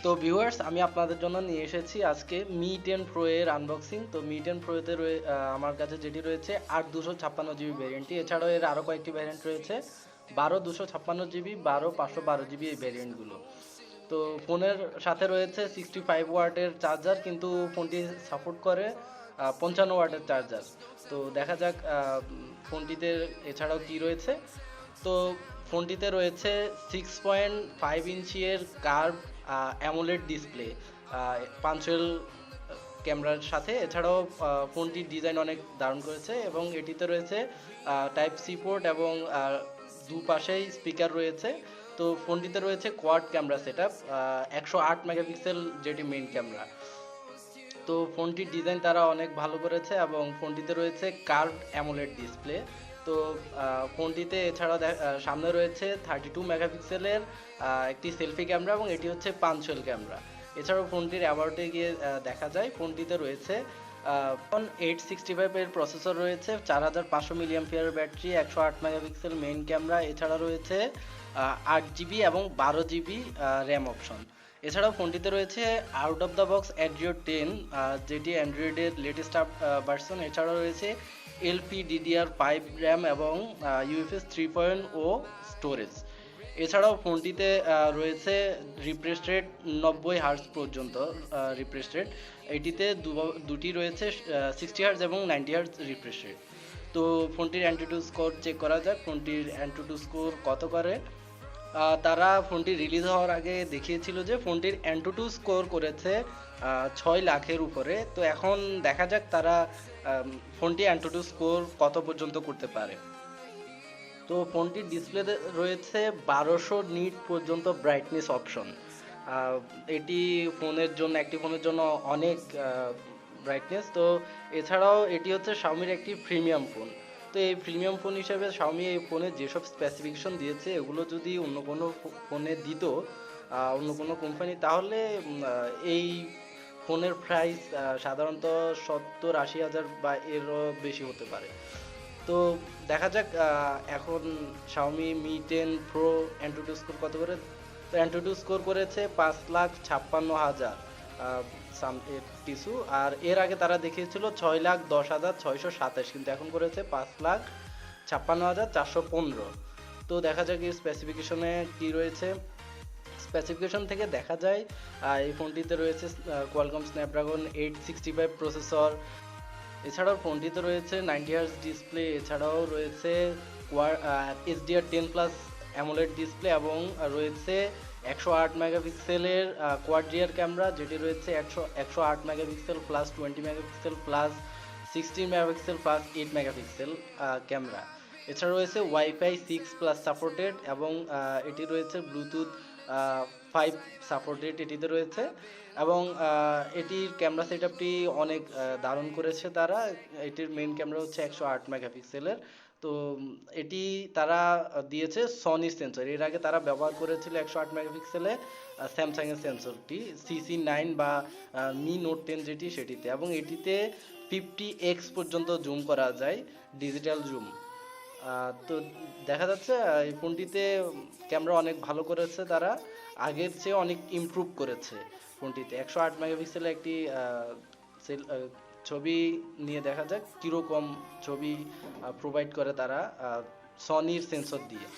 তো ভিউয়ার্স, আমি আপনাদের জন্য নিয়ে এসেছি আজকে Mi 10 Pro এর আনবক্সিং। তো Mi 10 Pro তে আমার কাছে যেটি রয়েছে 8 256 জিবি ভ্যারিয়েন্টটি, এছাড়াও এর আরও কয়েকটি ভ্যারিয়েন্ট রয়েছে 12 256 জিবি, 12 512 জিবি এই ভ্যারিয়েন্টগুলো। তো ফোনের সাথে রয়েছে 65 ওয়াটের চার্জার, কিন্তু ফোনটি সাপোর্ট করে 55 ওয়াটের চার্জার। তো দেখা যাক ফোনটিতে এছাড়াও কি রয়েছে। তো ফোনটিতে রয়েছে 6.5 ইঞ্চি এর কার্ভ অ্যামোলেড ডিসপ্লে পাঞ্চুয়াল ক্যামেরার সাথে। এছাড়াও ফোনটির ডিজাইন অনেক দারুণ করেছে এবং এটিতে রয়েছে টাইপ সি পোর্ট এবং দুপাশেই স্পিকার রয়েছে। তো ফোনটিতে রয়েছে quad camera set up, 108 megapixel যেটি মেইন ক্যামেরা। তো ফোনটির ডিজাইন তারা অনেক ভালো করেছে এবং ফোনটিতে রয়েছে কার্ভড অ্যামোলেড ডিসপ্লে। তো ফোনটিতে এছাড়াও সামনে রয়েছে 32 মেগাপিক্সেলের একটি সেলফি ক্যামেরা এবং এটি হচ্ছে পাঞ্চুয়াল ক্যামেরা। এছাড়াও ফোনটির অ্যাবাউটে গিয়ে দেখা যায় ফোনটিতে রয়েছে 865 এর প্রসেসর রয়েছে, 4500 milliampere battery, 108 megapixel main camera. এছাড়া রয়েছে 8 জিবি এবং 12 জিবি র্যাম অপশন। এছাড়াও ফোনটিতে রয়েছে out of the box Android 10, যেটি অ্যান্ড্রয়েডের লেটেস্ট ভার্সন। এছাড়াও রয়েছে LPDDR5 র্যাম এবং UFS 3.0 স্টোরেজ। এছাড়াও ফোনটিতে রয়েছে রিফ্রেশ রেট 90 হার্টজ পর্যন্ত রিফ্রেশ রেট। এটিতে দুটি রয়েছে 60 হার্টজ এবং 90 হার্টজ রিফ্রেশ রেট। তো ফোনটির অ্যান্টুটু স্কোর চেক করা যাক, ফোনটির অ্যান্টুটু স্কোর কত করে। তারা ফোনটি রিলিজ হওয়ার আগে দেখিয়েছিল যে ফোনটির অ্যান্টুটু স্কোর করেছে 6 লাখের উপরে। তো এখন দেখা যাক তারা ফোনটি অ্যান্টুটু স্কোর কত পর্যন্ত করতে পারে। তো ফোনটির ডিসপ্লেতে রয়েছে 1200 নিট পর্যন্ত ব্রাইটনেস অপশন। এটি একটি ফোনের জন্য অনেক ব্রাইটনেস। তো এছাড়াও এটি হচ্ছে শাওমির একটি প্রিমিয়াম ফোন। তো এই প্রিমিয়াম ফোন হিসেবে শাওমি এই ফোনে যেসব স্পেসিফিকেশন দিয়েছে এগুলো যদি অন্য কোনো ফোনে দিত, অন্য কোনো কোম্পানি, তাহলে এই ফোনের প্রাইস সাধারণত 70-80 হাজার বা এরও বেশি হতে পারে। তো দেখা যাক এখন শাওমি Mi 10 Pro অ্যান্টুটু স্কোর কত করে। তো অ্যান্টুটু স্কোর করেছে 5,56,000 কিছু, আর এর আগে তারা দেখিয়েছিল 6,10,627, কিন্তু এখন করেছে 5,56,415। তো দেখা যাক এই স্পেসিফিকেশনে কি রয়েছে। স্পেসিফিকেশন থেকে দেখা যায় এই ফোনটিতে রয়েছে কোয়ালকম স্ন্যাপড্রাগন 865 প্রসেসর। এছাড়াও ফোনটিতে রয়েছে 90 হার্জ ডিসপ্লে। এছাড়াও রয়েছে HDR10+ অ্যামোলেড ডিসপ্লে এবং রয়েছে 108 মেগাপিক্সেলের কোয়াড রিয়ার ক্যামেরা, যেটি রয়েছে 108 megapixel plus 20 megapixel plus 16 megapixel plus 8 megapixel camera. এছাড়া রয়েছে ওয়াইফাই 6+ সাপোর্টেড এবং এটি রয়েছে ব্লুটুথ 5 সাপোর্টেড এটিতে রয়েছে। এবং এটির ক্যামেরা সেটআপটি অনেক দারুণ করেছে তারা। এটির মেইন ক্যামেরা হচ্ছে 108 মেগাপিক্সেলের। তো এটি তারা দিয়েছে সনির সেন্সর। এর আগে তারা ব্যবহার করেছিল 108 মেগাপিক্সেলে স্যামসাং এর সেন্সরটি CC9 বা Mi Note 10 যেটি, সেটিতে। এবং এটিতে 50x পর্যন্ত জুম করা যায়, ডিজিটাল জুম। তো দেখা যাচ্ছে এই ফোনটিতে ক্যামেরা অনেক ভালো করেছে তারা, আগের চেয়ে অনেক ইমপ্রুভ করেছে ফোনটিতে। 108 মেগাপিক্সেলের একটি ছবি নিয়ে দেখা যাক কীরকম ছবি প্রোভাইড করে তারা সনির সেন্সর দিয়ে।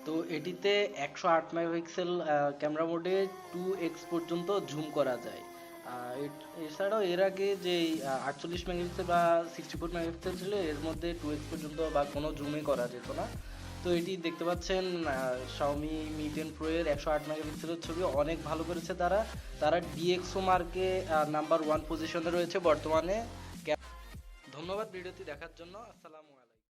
তো এটিতে 108 মেগাপিক্সেল ক্যামেরা মোডে 2x পর্যন্ত জুম করা যায়। এছাড়াও এর আগে যে 48 মেগাপিক্সেল বা 64 মেগাপিক্সেল ছিল, এর মধ্যে 2x পর্যন্ত বা কোনো জুমই করা যেত না। তো এটি দেখতে পাচ্ছেন Xiaomi Mi 10 Pro এর 108 মেগাপিক্সেলের ছবি অনেক ভালো করেছে তারা DxO মার্কে নাম্বার 1 পজিশনে রয়েছে বর্তমানে। ধন্যবাদ ভিডিওটি দেখার জন্য। আসসালামু আলাইকুম।